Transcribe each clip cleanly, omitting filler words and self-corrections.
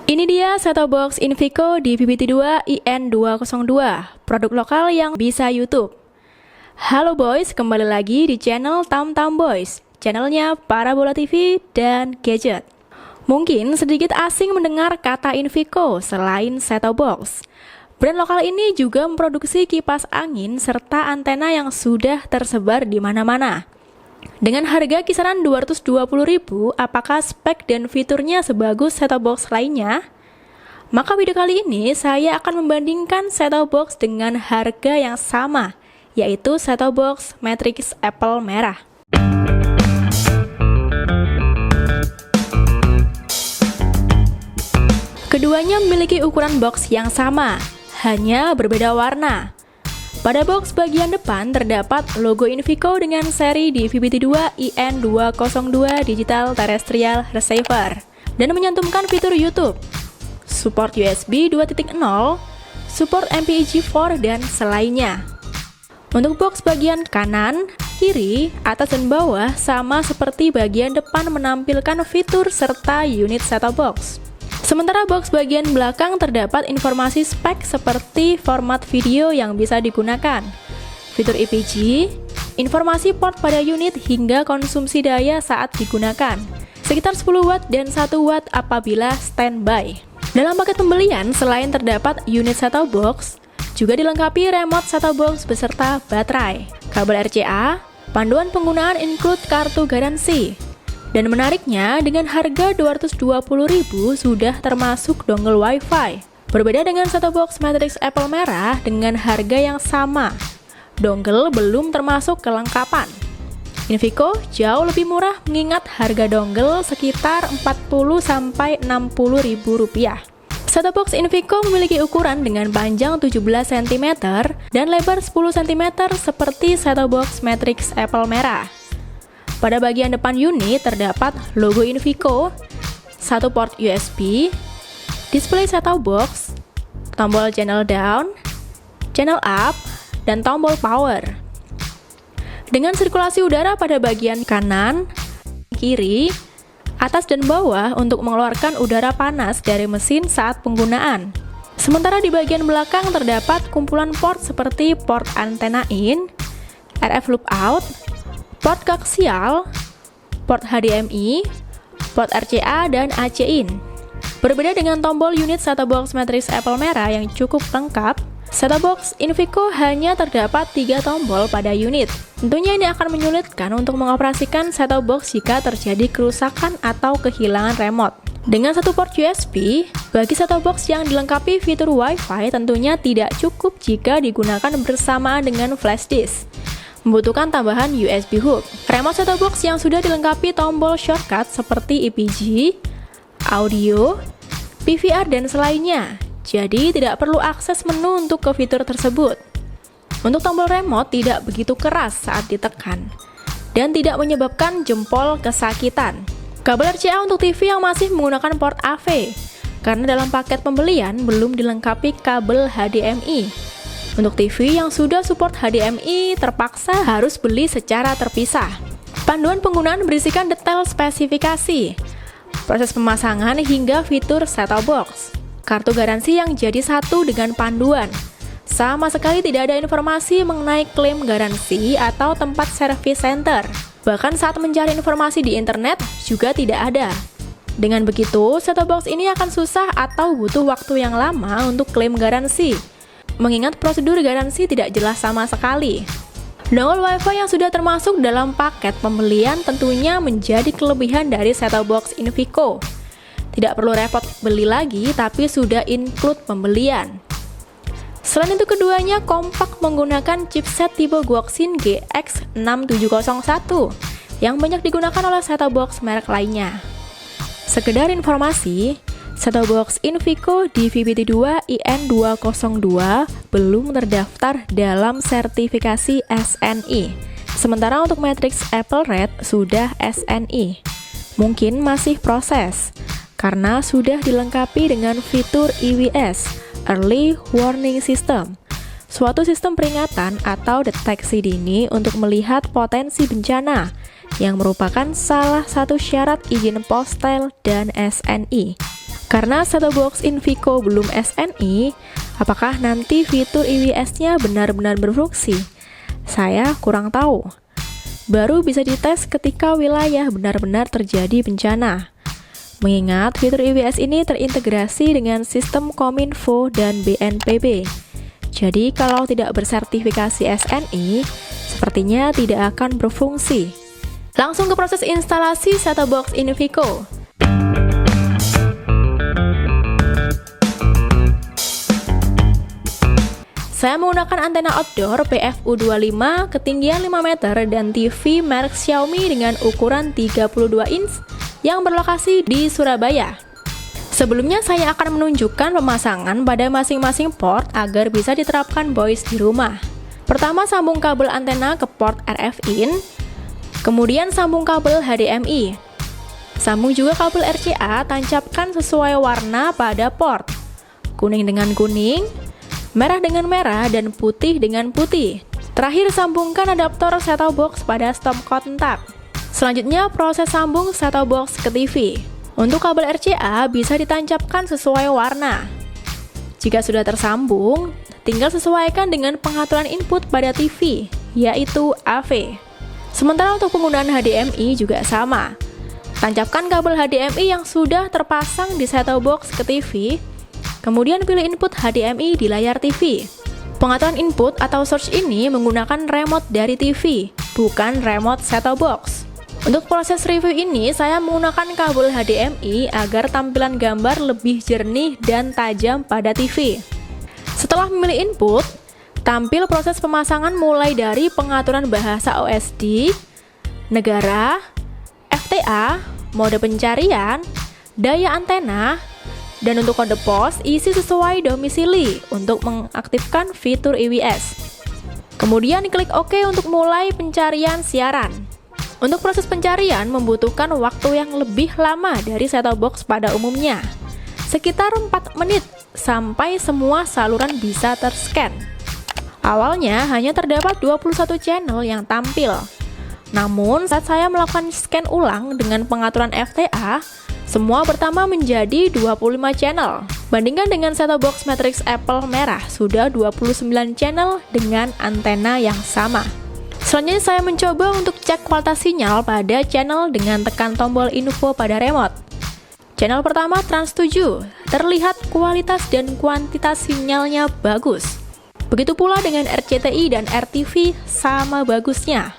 Ini dia set-top box Invico DVB-T2 IN202, produk lokal yang bisa YouTube. Halo boys, kembali lagi di channel Tam Tam Boys, channelnya Parabola TV dan Gadget. Mungkin sedikit asing mendengar kata Invico selain set-top box. Brand lokal ini juga memproduksi kipas angin serta antena yang sudah tersebar di mana-mana. Dengan harga kisaran 220.000, apakah spek dan fiturnya sebagus set-top box lainnya? Maka video kali ini saya akan membandingkan set-top box dengan harga yang sama, yaitu set-top box Matrix Apple merah. Keduanya memiliki ukuran box yang sama, hanya berbeda warna. Pada box bagian depan terdapat logo Invico dengan seri DVB-T2 IN202 Digital Terrestrial Receiver dan menyantumkan fitur YouTube, support USB 2.0, support MPEG-4 dan selainnya. Untuk box bagian kanan, kiri, atas dan bawah sama seperti bagian depan menampilkan fitur serta unit set-top box. Sementara box bagian belakang terdapat informasi spek seperti format video yang bisa digunakan, fitur EPG, informasi port pada unit hingga konsumsi daya saat digunakan, sekitar 10 Watt dan 1 Watt apabila standby. Dalam paket pembelian, selain terdapat unit set-top box, juga dilengkapi remote set-top box beserta baterai, kabel RCA, panduan penggunaan include kartu garansi. Dan menariknya, dengan harga 220.000 sudah termasuk dongle Wi-Fi. Berbeda dengan set-top box Matrix Apple merah dengan harga yang sama, dongle belum termasuk kelengkapan. Invico jauh lebih murah mengingat harga dongle sekitar 40-60.000 rupiah. Set-top box Invico memiliki ukuran dengan panjang 17 cm dan lebar 10 cm seperti set-top box Matrix Apple merah. Pada bagian depan unit terdapat logo Invico, satu port USB, display set-top box, tombol channel down, channel up, dan tombol power. Dengan sirkulasi udara pada bagian kanan, kiri, atas dan bawah untuk mengeluarkan udara panas dari mesin saat penggunaan. Sementara di bagian belakang terdapat kumpulan port seperti port antena in, RF loop out, port koaksial, port HDMI, port RCA, dan AC-in. Berbeda dengan tombol unit set-top box Matrix Apple merah yang cukup lengkap, set-top box Invico hanya terdapat 3 tombol pada unit. Tentunya ini akan menyulitkan untuk mengoperasikan set-top box jika terjadi kerusakan atau kehilangan remote. Dengan satu port USB, bagi set-top box yang dilengkapi fitur Wi-Fi tentunya tidak cukup jika digunakan bersamaan dengan flash disk. Membutuhkan tambahan USB hub. Remote set-top box yang sudah dilengkapi tombol shortcut seperti EPG, audio, PVR, dan selainnya. Jadi tidak perlu akses menu untuk ke fitur tersebut. Untuk tombol remote tidak begitu keras saat ditekan dan tidak menyebabkan jempol kesakitan. Kabel RCA untuk TV yang masih menggunakan port AV karena dalam paket pembelian belum dilengkapi kabel HDMI. Untuk TV yang sudah support HDMI terpaksa harus beli secara terpisah. Panduan penggunaan berisikan detail spesifikasi, proses pemasangan hingga fitur set-top box. Kartu garansi yang jadi satu dengan panduan. Sama sekali tidak ada informasi mengenai klaim garansi atau tempat service center. Bahkan saat mencari informasi di internet juga tidak ada. Dengan begitu, set-top box ini akan susah atau butuh waktu yang lama untuk klaim garansi, mengingat prosedur garansi tidak jelas sama sekali. Dongle Wi-Fi yang sudah termasuk dalam paket pembelian tentunya menjadi kelebihan dari set-top box Invico. Tidak perlu repot beli lagi, tapi sudah include pembelian. Selain itu keduanya kompak menggunakan chipset tipe Guoxin GX6701 yang banyak digunakan oleh set-top box merek lainnya. Sekedar informasi, set-top box Invico DVB-T2 IN202 belum terdaftar dalam sertifikasi SNI. Sementara untuk Matrix Apple Red sudah SNI. Mungkin masih proses, karena sudah dilengkapi dengan fitur EWS, Early Warning System, suatu sistem peringatan atau deteksi dini untuk melihat potensi bencana yang merupakan salah satu syarat izin postel dan SNI. Karena set-top box Invico belum SNI, apakah nanti fitur IWS-nya benar-benar berfungsi? Saya kurang tahu. Baru bisa dites ketika wilayah benar-benar terjadi bencana. Mengingat fitur IWS ini terintegrasi dengan sistem Kominfo dan BNPB. Jadi kalau tidak bersertifikasi SNI, sepertinya tidak akan berfungsi. Langsung ke proses instalasi set-top box Invico. Saya menggunakan antena outdoor PFU25 ketinggian 5 meter dan TV merek Xiaomi dengan ukuran 32 inch yang berlokasi di Surabaya. Sebelumnya saya akan menunjukkan pemasangan pada masing-masing port agar bisa diterapkan voice di rumah. Pertama, sambung kabel antena ke port RF in, kemudian sambung kabel HDMI. Sambung juga kabel RCA, tancapkan sesuai warna pada port. Kuning dengan kuning, merah dengan merah, dan putih dengan putih. Terakhir, sambungkan adaptor set-top box pada stop kontak. Selanjutnya, proses sambung set-top box ke TV. Untuk kabel RCA bisa ditancapkan sesuai warna. Jika sudah tersambung, tinggal sesuaikan dengan pengaturan input pada TV, yaitu AV. Sementara untuk penggunaan HDMI juga sama. Tancapkan kabel HDMI yang sudah terpasang di set-top box ke TV, kemudian pilih input HDMI di layar TV. Pengaturan input atau source ini menggunakan remote dari TV, bukan remote set-top box. Untuk proses review ini, saya menggunakan kabel HDMI agar tampilan gambar lebih jernih dan tajam pada TV. Setelah memilih input, tampil proses pemasangan mulai dari pengaturan bahasa OSD, negara, FTA, mode pencarian, daya antena, dan untuk kode pos, isi sesuai domisili untuk mengaktifkan fitur IWS. Kemudian klik OK untuk mulai pencarian siaran. Untuk proses pencarian membutuhkan waktu yang lebih lama dari set-top box pada umumnya, sekitar 4 menit sampai semua saluran bisa terscan. Awalnya hanya terdapat 21 channel yang tampil. Namun saat saya melakukan scan ulang dengan pengaturan FTA, semua bertambah menjadi 25 channel. Bandingkan dengan set-top box Matrix Apple merah, sudah 29 channel dengan antena yang sama. Selanjutnya saya mencoba untuk cek kualitas sinyal pada channel dengan tekan tombol info pada remote. Channel pertama Trans 7, terlihat kualitas dan kuantitas sinyalnya bagus. Begitu pula dengan RCTI dan RTV sama bagusnya.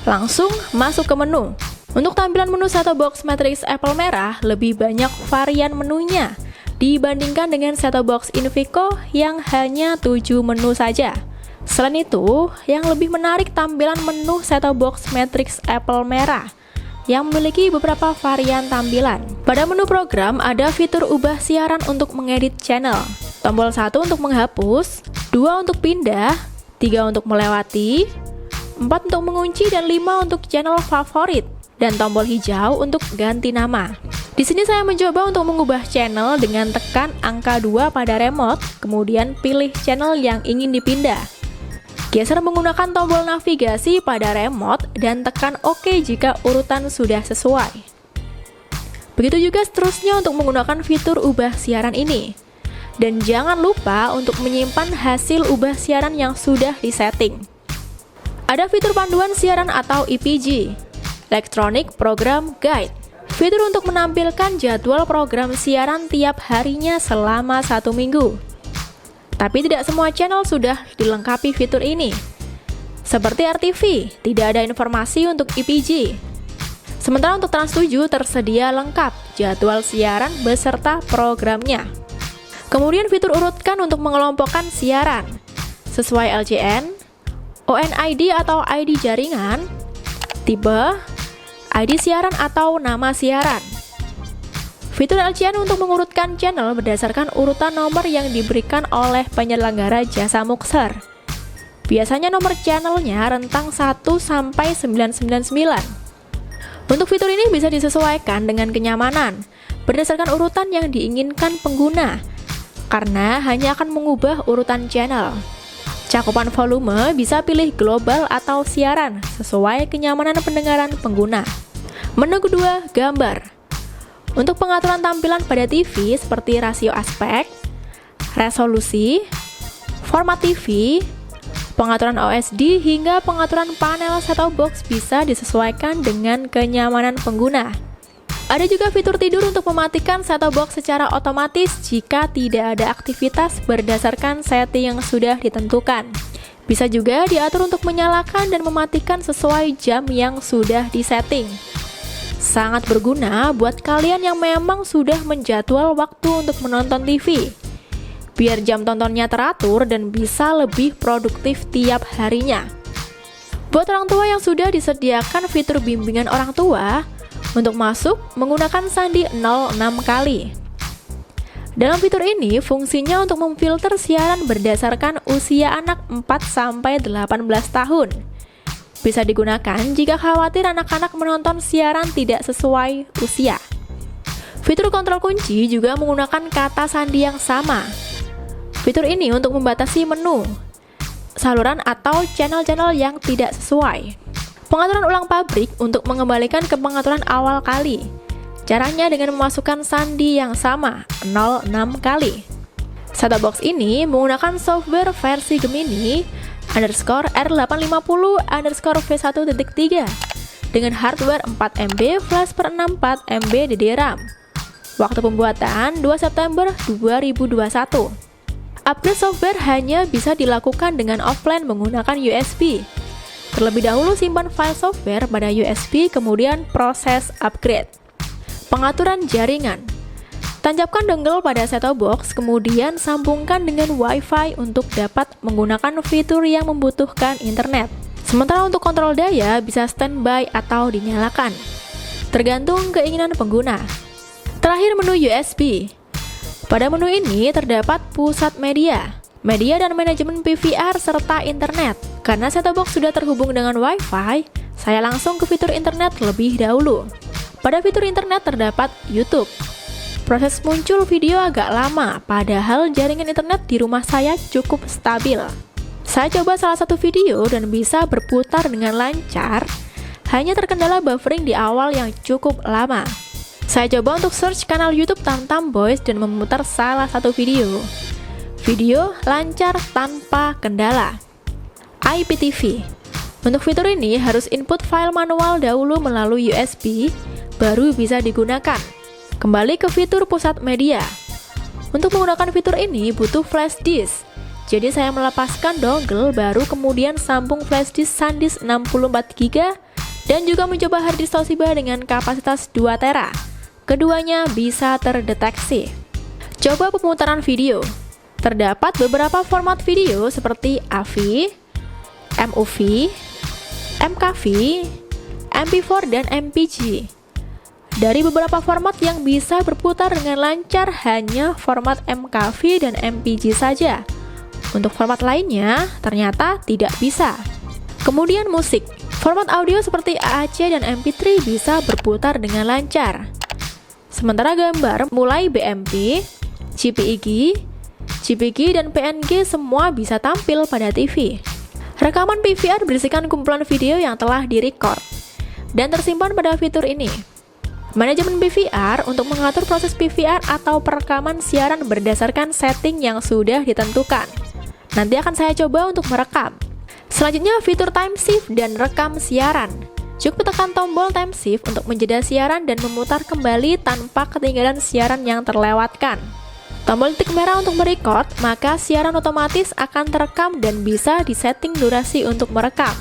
Langsung masuk ke menu. Untuk tampilan menu set-top box Matrix Apple merah, lebih banyak varian menunya dibandingkan dengan set-top box Invico yang hanya 7 menu saja. Selain itu, yang lebih menarik tampilan menu set-top box Matrix Apple merah yang memiliki beberapa varian tampilan. Pada menu program ada fitur ubah siaran untuk mengedit channel. Tombol 1 untuk menghapus, 2 untuk pindah, 3 untuk melewati, 4 untuk mengunci, dan 5 untuk channel favorit, dan tombol hijau untuk ganti nama. Di sini saya mencoba untuk mengubah channel dengan tekan angka 2 pada remote, kemudian pilih channel yang ingin dipindah. Geser menggunakan tombol navigasi pada remote dan tekan OK jika urutan sudah sesuai. Begitu juga seterusnya untuk menggunakan fitur ubah siaran ini. Dan jangan lupa untuk menyimpan hasil ubah siaran yang sudah disetting. Ada fitur panduan siaran atau EPG, Electronic Program Guide. Fitur untuk menampilkan jadwal program siaran tiap harinya selama 1 minggu. Tapi tidak semua channel sudah dilengkapi fitur ini. Seperti RTV, tidak ada informasi untuk EPG. Sementara untuk Trans 7 tersedia lengkap jadwal siaran beserta programnya. Kemudian fitur urutkan untuk mengelompokkan siaran sesuai LJN, ONID atau ID jaringan, tipe, ID siaran atau nama siaran. Fitur LJN untuk mengurutkan channel berdasarkan urutan nomor yang diberikan oleh penyelenggara jasa Muxer. Biasanya nomor channelnya rentang 1 sampai 999. Untuk fitur ini bisa disesuaikan dengan kenyamanan berdasarkan urutan yang diinginkan pengguna, karena hanya akan mengubah urutan channel. Cakupan volume bisa pilih global atau siaran sesuai kenyamanan pendengaran pengguna. Menu kedua, gambar. Untuk pengaturan tampilan pada TV seperti rasio aspek, resolusi, format TV, pengaturan OSD hingga pengaturan panel set-top box bisa disesuaikan dengan kenyamanan pengguna. Ada juga fitur tidur untuk mematikan set-top box secara otomatis jika tidak ada aktivitas berdasarkan setting yang sudah ditentukan. Bisa juga diatur untuk menyalakan dan mematikan sesuai jam yang sudah disetting. Sangat berguna buat kalian yang memang sudah menjadwal waktu untuk menonton TV. Biar jam tontonnya teratur dan bisa lebih produktif tiap harinya. Buat orang tua yang sudah disediakan fitur bimbingan orang tua, untuk masuk menggunakan sandi 06 kali. Dalam fitur ini, fungsinya untuk memfilter siaran berdasarkan usia anak 4-18 tahun. Bisa digunakan jika khawatir anak-anak menonton siaran tidak sesuai usia. Fitur kontrol kunci juga menggunakan kata sandi yang sama. Fitur ini untuk membatasi menu, saluran atau channel-channel yang tidak sesuai. Pengaturan ulang pabrik untuk mengembalikan ke pengaturan awal kali. Caranya dengan memasukkan sandi yang sama, 06 kali. Set-top box ini menggunakan software versi Gemini _R850_V1.3 dengan hardware 4 MB, flash per 64 MB DD-RAM. Waktu pembuatan 2 September 2021. Upgrade software hanya bisa dilakukan dengan offline menggunakan USB. Terlebih dahulu simpan file software pada USB, kemudian proses upgrade. Pengaturan jaringan. Tancapkan dongle pada set-top box, kemudian sambungkan dengan Wi-Fi untuk dapat menggunakan fitur yang membutuhkan internet. Sementara untuk kontrol daya bisa standby atau dinyalakan, tergantung keinginan pengguna. Terakhir, menu USB. Pada menu ini terdapat pusat media dan manajemen PVR serta internet. Karena set-top box sudah terhubung dengan Wi-Fi, saya langsung ke fitur internet lebih dahulu. Pada fitur internet terdapat YouTube. Proses muncul video agak lama, padahal jaringan internet di rumah saya cukup stabil. Saya coba salah satu video dan bisa berputar dengan lancar, hanya terkendala buffering di awal yang cukup lama. Saya coba untuk search kanal YouTube Tamtam Boys dan memutar salah satu video. Video lancar tanpa kendala. IPTV. Untuk fitur ini harus input file manual dahulu melalui USB, baru bisa digunakan. Kembali ke fitur pusat media. Untuk menggunakan fitur ini butuh flash disk. Jadi saya melepaskan dongle, baru kemudian sambung flash disk SanDisk 64GB dan juga mencoba hard disk Toshiba dengan kapasitas 2 tera. Keduanya bisa terdeteksi. Coba pemutaran video. Terdapat beberapa format video seperti AV, MOV, MKV, MP4, dan MPG. Dari beberapa format yang bisa berputar dengan lancar hanya format MKV dan MPG saja. Untuk format lainnya ternyata tidak bisa. Kemudian musik. Format audio seperti AAC dan MP3 bisa berputar dengan lancar. Sementara gambar mulai BMP, JPEG, dan PNG semua bisa tampil pada TV. Rekaman PVR berisikan kumpulan video yang telah direcord dan tersimpan pada fitur ini. Manajemen PVR untuk mengatur proses PVR atau perekaman siaran berdasarkan setting yang sudah ditentukan. Nanti akan saya coba untuk merekam. Selanjutnya fitur time shift dan rekam siaran. Cukup tekan tombol time shift untuk menjeda siaran dan memutar kembali tanpa ketinggalan siaran yang terlewatkan. Tombol titik merah untuk merecord, maka siaran otomatis akan terekam dan bisa disetting durasi untuk merekam.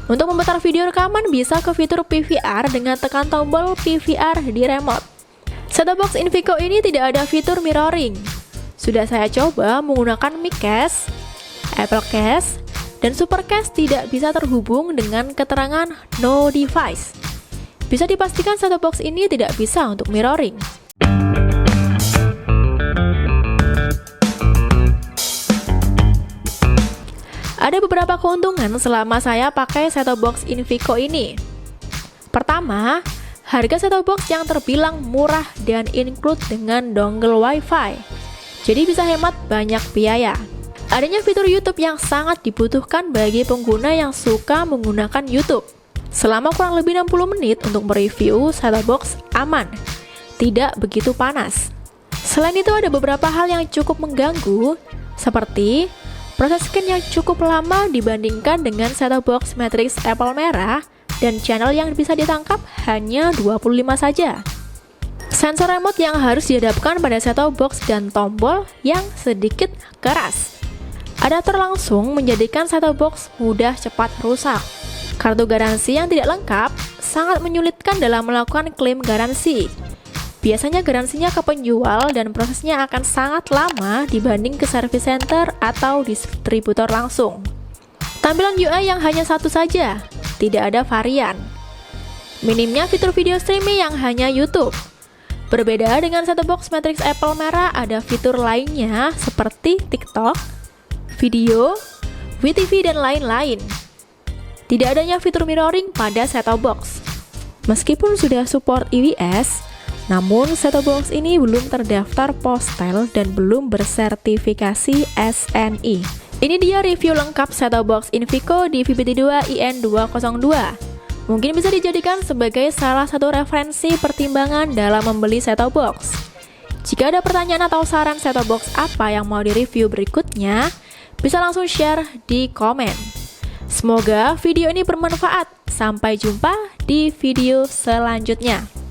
Untuk memutar video rekaman bisa ke fitur PVR dengan tekan tombol PVR di remote. Set-top box Invico ini tidak ada fitur mirroring. Sudah saya coba menggunakan Micast, Applecast, dan Supercast tidak bisa terhubung dengan keterangan no device. Bisa dipastikan set-top box ini tidak bisa untuk mirroring. Ada beberapa keuntungan selama saya pakai set-top box Invico ini. Pertama, harga set-top box yang terbilang murah dan include dengan dongle Wi-Fi. Jadi bisa hemat banyak biaya. Adanya fitur YouTube yang sangat dibutuhkan bagi pengguna yang suka menggunakan YouTube. Selama kurang lebih 60 menit untuk mereview set-top box aman. tidak begitu panas. Selain itu ada beberapa hal yang cukup mengganggu, seperti proses scan yang cukup lama dibandingkan dengan set-top box matriks Apple merah dan channel yang bisa ditangkap hanya 25 saja. Sensor remote yang harus dihadapkan pada set-top box dan tombol yang sedikit keras. Adaptor langsung menjadikan set-top box mudah cepat rusak. Kartu garansi yang tidak lengkap sangat menyulitkan dalam melakukan klaim garansi. Biasanya garansinya ke penjual dan prosesnya akan sangat lama dibanding ke service center atau distributor langsung. Tampilan UI yang hanya satu saja, tidak ada varian. Minimnya fitur video streaming yang hanya YouTube. Berbeda dengan set-top box matriks Apple merah, ada fitur lainnya seperti TikTok, video, WeTV, dan lain-lain. Tidak adanya fitur mirroring pada set-top box. Meskipun sudah support IWS, namun set-top box ini belum terdaftar Postel dan belum bersertifikasi SNI. Ini dia review lengkap set-top box Invico di VBT2 IN202. Mungkin bisa dijadikan sebagai salah satu referensi pertimbangan dalam membeli set-top box. Jika ada pertanyaan atau saran set-top box apa yang mau direview berikutnya, bisa langsung share di komen. Semoga video ini bermanfaat. Sampai jumpa di video selanjutnya.